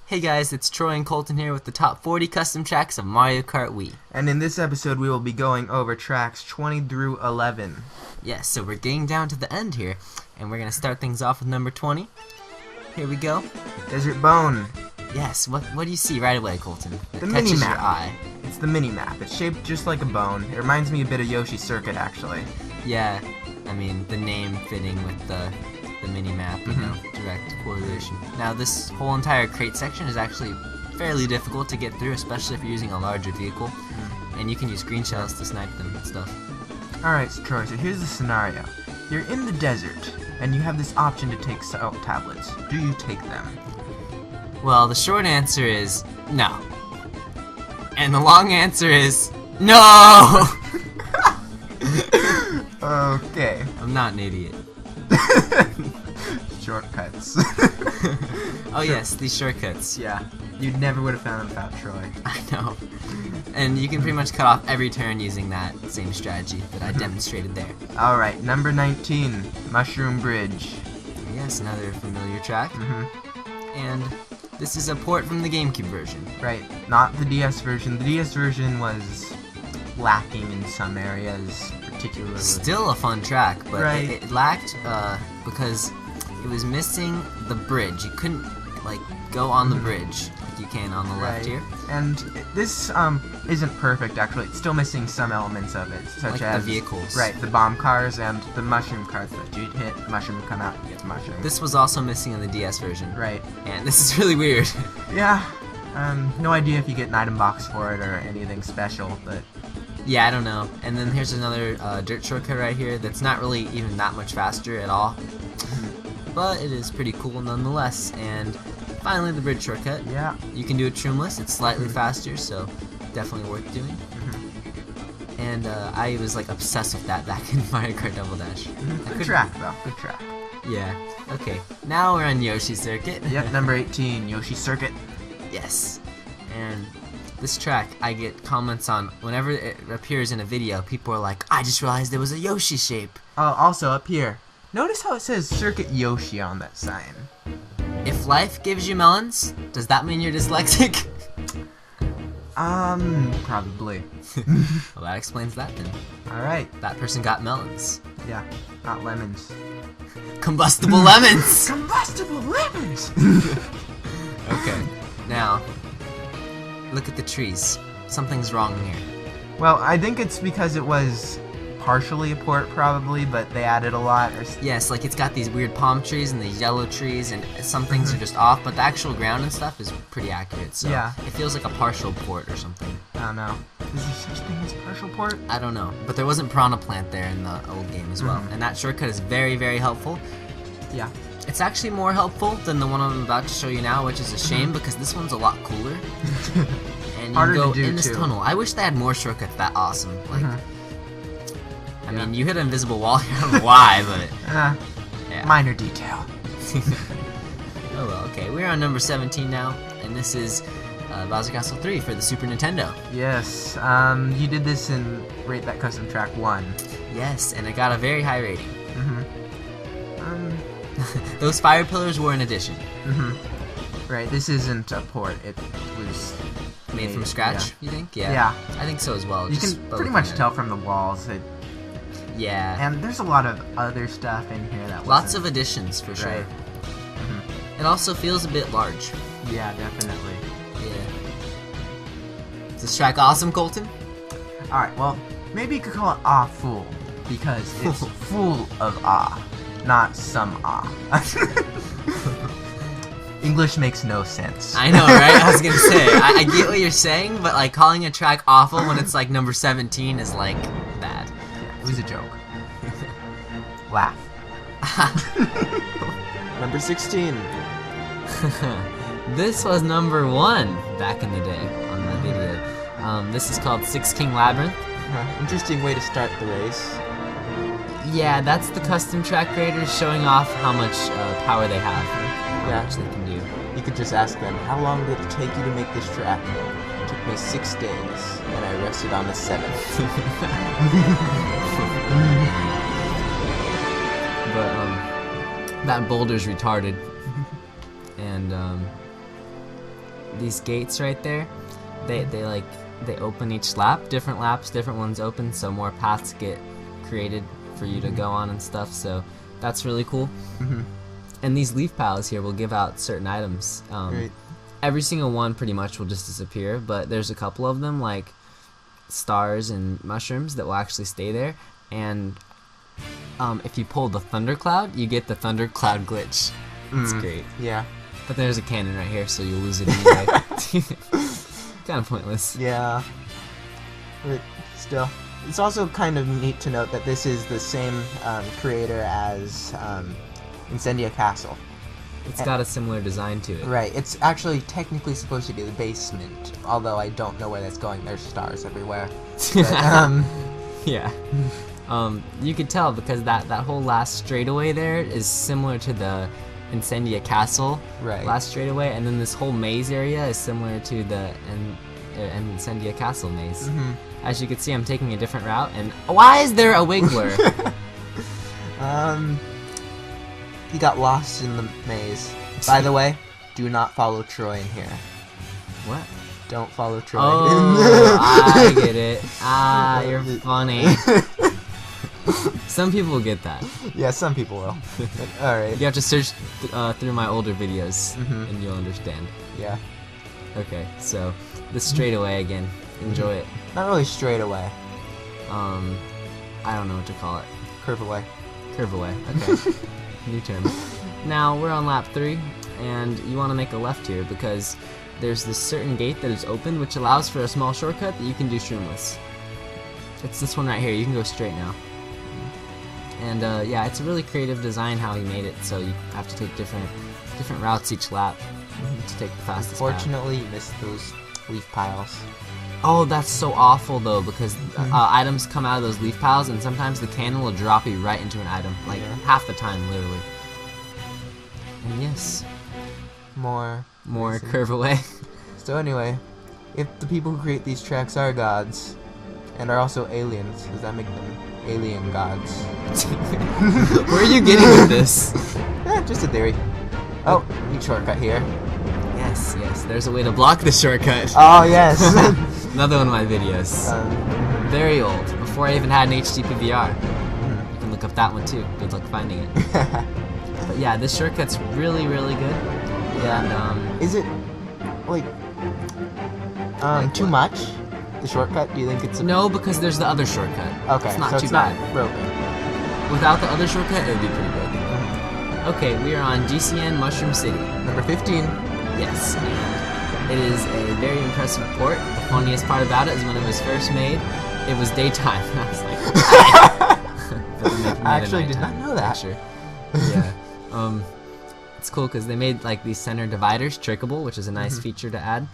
Hey guys, it's Troy and Colton here with the top 40 custom tracks of Mario Kart Wii. And in this episode we will be going over tracks 20 through 11. Yes, so we're getting down to the end here, and we're going to start things off with number 20. Here we go. Desert Bone. Yes, what do you see right away, Colton? The mini-map. Your eye. It's the mini-map. It's shaped just like a bone. It reminds me a bit of Yoshi Circuit, actually. Yeah, I mean, the name fitting with the mini-map, you know, direct correlation. Now, this whole entire crate section is actually fairly difficult to get through, especially if you're using a larger vehicle. And you can use green shells to snipe them and stuff. Alright, so Troy, so here's the scenario. You're in the desert, and you have this option to take salt tablets. Do you take them? Well, the short answer is no. And the long answer is no! Okay. I'm not an idiot. Shortcuts. Oh yes, these shortcuts. Yeah. You never would have found them without Troy. I know. And you can pretty much cut off every turn using that same strategy that I demonstrated there. Alright, number 19, Mushroom Bridge. Yes, another familiar track. And this is a port from the GameCube version. Right, not the DS version. The DS version was lacking in some areas, particularly. Still a fun track, but right. it lacked because it was missing the bridge. You couldn't like go on the bridge like you can on the left here. And this isn't perfect actually. It's still missing some elements of it, such like as the vehicles. Right, the bomb cars and the mushroom cars that you'd hit. Mushroom would come out, you get the mushroom. This was also missing in the DS version. Right. And this is really weird. Yeah. No idea if you get an item box for it or anything special, but. Yeah, I don't know. And then here's another dirt shortcut right here that's not really even that much faster at all. But it is pretty cool nonetheless. And finally the bridge shortcut. Yeah. You can do it trimless. It's slightly faster, so definitely worth doing. And I was like obsessed with that back in Mario Kart Double Dash. Good track though. Good track. Yeah. Okay. Now we're on Yoshi Circuit. Yep, number 18, Yoshi Circuit. Yes. And this track, I get comments on whenever it appears in a video. People are like, I just realized there was a Yoshi shape. Oh, also up here. Notice how it says Circuit Yoshi on that sign. If life gives you melons, does that mean you're dyslexic? Probably. Well, that explains that then. Alright. That person got melons. Yeah, not lemons. Combustible lemons! Combustible lemons! Okay, now, look at the trees. Something's wrong here. Well, I think it's because it was partially a port probably, but they added a lot. Yes, like it's got these weird palm trees and these yellow trees, and some things are just off, but the actual ground and stuff is pretty accurate, so yeah. It feels like a partial port or something. I don't know. Is there such thing as partial port? I don't know, but there wasn't Piranha Plant there in the old game as well, and that shortcut is very, very helpful. Yeah. It's actually more helpful than the one I'm about to show you now, which is a shame because this one's a lot cooler. And you Harder can go to do in this too. tunnel. I wish they had more shortcuts that awesome. Like, I mean, you hit an invisible wall here. I don't know why, but yeah. Minor detail. Oh well, okay. We're on number 17 now, and this is Bowser Castle 3 for the Super Nintendo. Yes, you did this in Rate That Custom Track 1. Yes, and it got a very high rating. Those fire pillars were an addition. Right, this isn't a port. It was made from scratch, you think? Yeah. Yeah. I think so as well. You just can pretty much tell from the walls. Yeah. And there's a lot of other stuff in here that lots of additions for sure. Right. It also feels a bit large. Yeah, definitely. Yeah. Is this track awesome, Colton? Alright, well, maybe you could call it Ah Fool, because it's full of ah, not some ah. English makes no sense. I know, right? I was gonna say, I get what you're saying, but like calling a track awful when it's like number 17 is like bad. Yeah, it was a joke. Laugh. Number 16. This was number 1 back in the day on my video. This is called King Labyrinth. Interesting way to start the race. Yeah, that's the custom track graders showing off how much power they have. How much they can do. You could just ask them, how long did it take you to make this track? It took me 6 days, and I rested on the 7th. But, that boulder's retarded. And, these gates right there, they open each lap. Different laps, different ones open, so more paths get created for you to go on and stuff. So that's really cool. And these leaf piles here will give out certain items. Right. Every single one pretty much will just disappear, but there's a couple of them like stars and mushrooms that will actually stay there. And if you pull the thundercloud, you get the thundercloud glitch. It's great. Yeah. But there's a cannon right here, so you'll lose it anyway. Kind of pointless. Yeah. But still, it's also kind of neat to note that this is the same creator as Incendia Castle. It's got a similar design to it. Right. It's actually technically supposed to be the basement, although I don't know where that's going. There's stars everywhere. But, yeah. You could tell because that whole last straightaway there is similar to the Incendia Castle last straightaway, and then this whole maze area is similar to the Incendia Castle maze. As you can see, I'm taking a different route, and why is there a wiggler? He got lost in the maze. By the way, do not follow Troy in here. What? Don't follow Troy. Oh, I get it. Ah, you're funny. Some people will get that. Yeah, some people will. Alright. You have to search through my older videos, and you'll understand. Yeah. Okay, so the straightaway again. Enjoy it. Not really straight away. I don't know what to call it. Curve away. Curve away. Okay. New term. Now we're on lap 3, and you want to make a left here because there's this certain gate that is open, which allows for a small shortcut that you can do shroomless. It's this one right here. You can go straight now. And yeah, it's a really creative design how he made it. So you have to take different routes each lap to take the fastest path. Fortunately, you missed those leaf piles. Oh, that's so awful though, because items come out of those leaf piles, and sometimes the cannon will drop you right into an item, like half the time, literally. And yes, more curve away. So anyway, if the people who create these tracks are gods, and are also aliens, does that make them alien gods? Where are you getting with this? Just a theory. Oh, neat shortcut here. Yes, there's a way to block the shortcut. Oh, yes. Another one of my videos. Very old, before I even had an HD PVR. You can look up that one too. Good luck finding it. But yeah, this shortcut's really, really good. Yeah. And, is it, like too much? The shortcut? Do you think it's... No, because there's the other shortcut. Okay, it's not so too it's bad. Not broken. Without the other shortcut, it would be pretty broken. Okay, we are on GCN Mushroom City. Number 15. Yes, and it is a very impressive port. The funniest part about it is when it was first made, it was daytime. And I was like, I actually did not know that. Picture. Yeah. It's cool because they made like these center dividers trickable, which is a nice feature to add.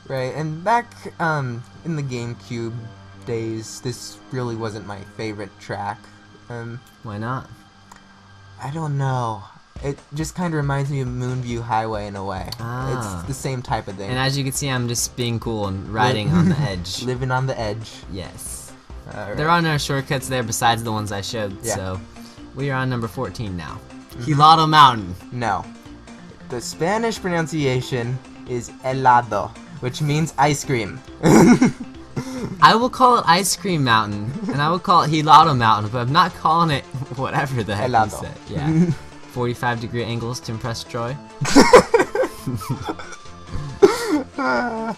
Right, and back in the GameCube days, this really wasn't my favorite track. Why not? I don't know. It just kind of reminds me of Moonview Highway in a way. Ah. It's the same type of thing. And as you can see, I'm just being cool and riding on the edge. Living on the edge. Yes. Right. There are no shortcuts there besides the ones I showed, Yeah. so we are on number 14 now. Helado Mountain. No. The Spanish pronunciation is helado, which means ice cream. I will call it Ice Cream Mountain, and I will call it Helado Mountain, but I'm not calling it whatever the heck Helado. you said. Yeah. 45-degree angles to impress Troy. Yeah.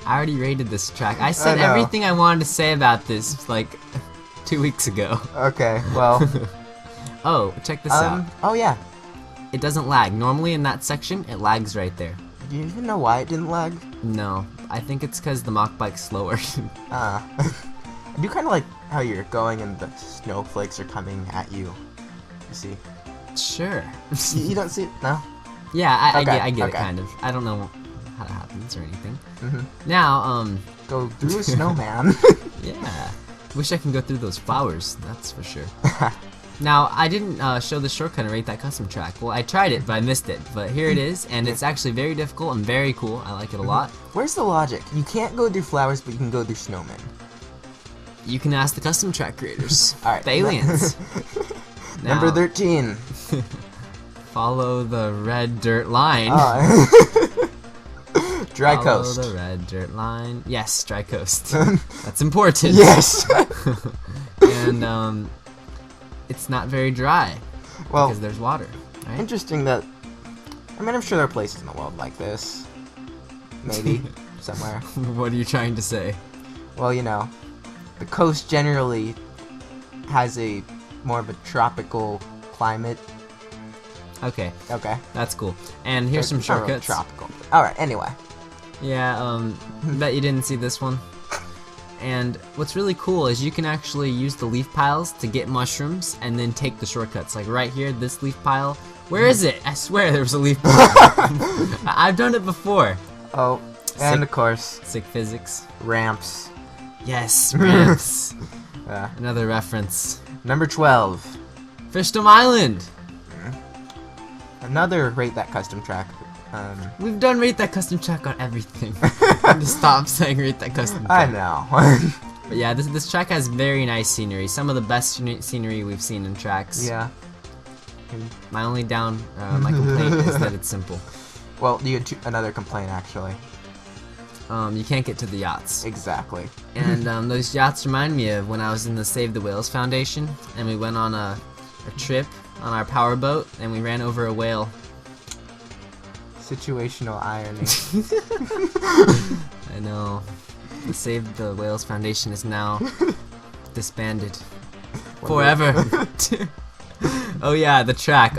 I already rated this track. I said everything I wanted to say about this like 2 weeks ago. Okay, well. Oh, check this out. Oh yeah. It doesn't lag. Normally in that section, it lags right there. Do you even know why it didn't lag? No, I think it's because the mock bike's slower. I do kind of like how you're going and the snowflakes are coming at you. You see? Sure. You don't see it? No? Yeah, I get it okay. kind of. I don't know how it happens or anything. Now, Go through a snowman. yeah. Wish I can go through those flowers, that's for sure. Now, I didn't show the shortcut and rate that custom track. Well, I tried it, but I missed it. But here it is, and it's actually very difficult and very cool. I like it a lot. Where's the logic? You can't go through flowers, but you can go through snowmen. You can ask the custom track creators. Alright. The aliens. Number 13. Follow the red dirt line. Dry coast. Follow the red dirt line. Yes, dry coast. That's important. Yes. And it's not very dry Well, because there's water. Right? interesting that. I mean, I'm sure there are places in the world like this. Maybe somewhere. What are you trying to say? Well, you know, the coast generally has a more of a tropical climate. Okay, Okay. that's cool. And here's some It's not really shortcuts. tropical. All right. Anyway. Yeah, bet you didn't see this one. And what's really cool is you can actually use the leaf piles to get mushrooms and then take the shortcuts. Like right here, this leaf pile. Where is it? I swear there was a leaf pile. I've done it before. Oh, and of course, Sick physics. ramps. Yes, ramps. Uh, Another reference. Number 12. Fishdom Island. Another Rate That Custom track. We've done Rate That Custom Track on everything. Just stop saying Rate That Custom I Track. know. But yeah, this track has very nice scenery. Some of the best scenery we've seen in tracks. Yeah. My only my complaint is that it's simple. Well, you had another complaint actually. You can't get to the yachts. Exactly. And those yachts remind me of when I was in the Save the Whales Foundation, and we went on a trip on our powerboat, and we ran over a whale. Situational irony. I know. The Save the Whales Foundation is now disbanded. Forever. Oh yeah, the track.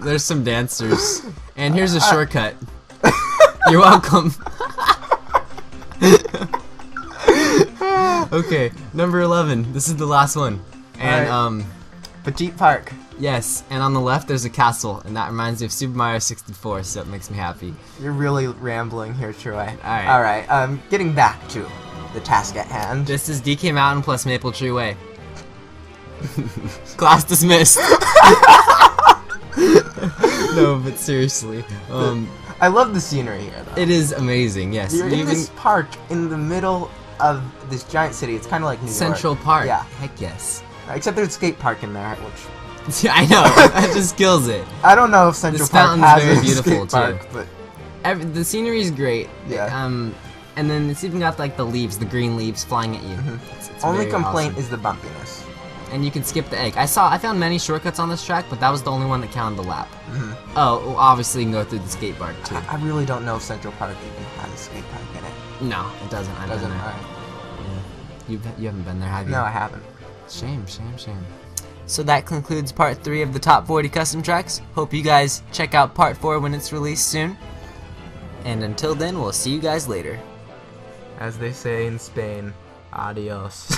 There's some dancers, and here's a shortcut. You're welcome. Okay, number 11. This is the last one, and Petite Park. yes, and on the left there's a castle, and that reminds me of Super Mario 64, so it makes me happy. You're really rambling here, Troy. Alright. Alright, getting back to the task at hand. This is DK Mountain plus Maple Tree Way. Class dismissed. No, but seriously, I love the scenery here, though. it is amazing. Yes, You're in even this park in the middle of this giant city. It's kind of like New York. Central Park. Yeah. Heck yes. Except there's a skate park in there, which Yeah, I know. That just kills it. I don't know if Central This Park fountain's has very a beautiful, skate park, but The scenery is great. Yeah. And then it's even got like the leaves, the green leaves flying at you. It's only very complaint awesome. is the bumpiness. And you can skip the egg. I found many shortcuts on this track, but that was the only one that counted the lap. Oh, well, obviously you can go through the skate park too. I really don't know if Central Park even has a skate park in it. No, it doesn't. I've Doesn't? been there. Alright. Yeah. You haven't been there, have you? No, I haven't. Shame. So that concludes part 3 of the top 40 custom tracks. Hope you guys check out part 4 when it's released soon. And until then, we'll see you guys later. As they say in Spain, adios.